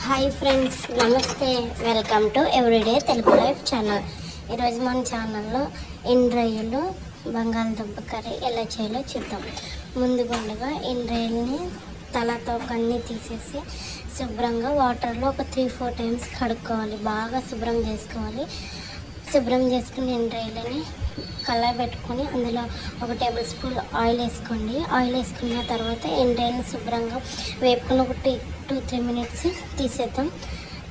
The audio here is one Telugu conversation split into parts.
హాయ్ ఫ్రెండ్స్, నమస్తే. Welcome to everyday Telugu life channel. ఈరోజు మన ఛానల్లో ఎండ్రాయిలు బంగాళదుంప కర్రీ ఎలా చేయాలో చూద్దాం. ముందుగా ఎండ్రాయిల్ని తలతో కన్నీ తీసేసి శుభ్రంగా వాటర్లో ఒక 3-4 టైమ్స్ కడుక్కోవాలి. బాగా శుభ్రం చేసుకోవాలి. శుభ్రం చేసుకుని ఎండ్రాయిలని కళాయి పెట్టుకొని అందులో ఒక టేబుల్ స్పూన్ ఆయిల్ వేసుకోండి. ఆయిల్ వేసుకున్న తర్వాత ఎండ్రాయిల్ని శుభ్రంగా వేపుకుని ఒక 2-3 మినిట్స్ తీసేద్దాం.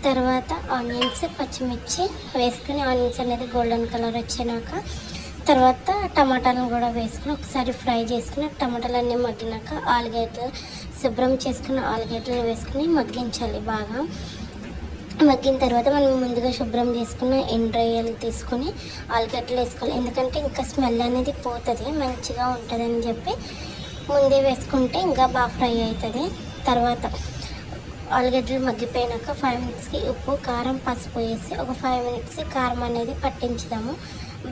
తర్వాత ఆనియన్స్, పచ్చిమిర్చి వేసుకుని ఆనియన్స్ అనేది గోల్డెన్ కలర్ వచ్చినాక తర్వాత టమాటాలను కూడా వేసుకుని ఒకసారి ఫ్రై చేసుకుని టమాటాలు అన్నీ మగ్గినాక ఆలుగడ్డలు శుభ్రం చేసుకున్న ఆలుగడ్డలు వేసుకుని మగ్గించాలి. బాగా మగ్గిన తర్వాత మనం ముందుగా శుభ్రం చేసుకున్న ఎండ్రాయిలు తీసుకొని ఆలుగడ్డలు వేసుకోవాలి. ఎందుకంటే ఇంకా స్మెల్ అనేది పోతుంది, మంచిగా ఉంటుందని చెప్పి ముందే వేసుకుంటే ఇంకా బాగా ఫ్రై అవుతుంది. తర్వాత ఆలుగడ్డలు మగ్గిపోయినాక 5 మినిట్స్కి ఉప్పు, కారం, పసుపు వేసి ఒక 5 మినిట్స్ కారం అనేది పట్టించుదాము.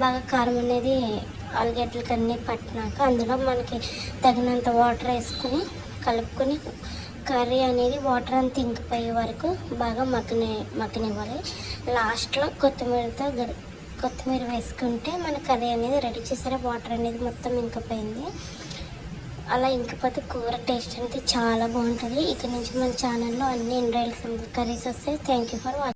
బాగా కారం అనేది ఆలుగడ్డలకి అన్నీ పట్టినాక అందులో మనకి తగినంత వాటర్ వేసుకుని కలుపుకొని కర్రీ వాటర్ అంతా ఇంకిపోయే వరకు బాగా మగ్గనివ్వాలి. లాస్ట్లో కొత్తిమీర వేసుకుంటే మన కర్రీ అనేది రెడీ. చేసారా, వాటర్ అనేది మొత్తం ఇంకిపోయింది. అలా ఇంకిపోతే కూర టేస్ట్ అనేది చాలా బాగుంటుంది. ఇక్కడ నుంచి మన ఛానల్లో అన్ని ఎండ్రాయిల్ కర్రీస్ వస్తాయి. Thank you for watching.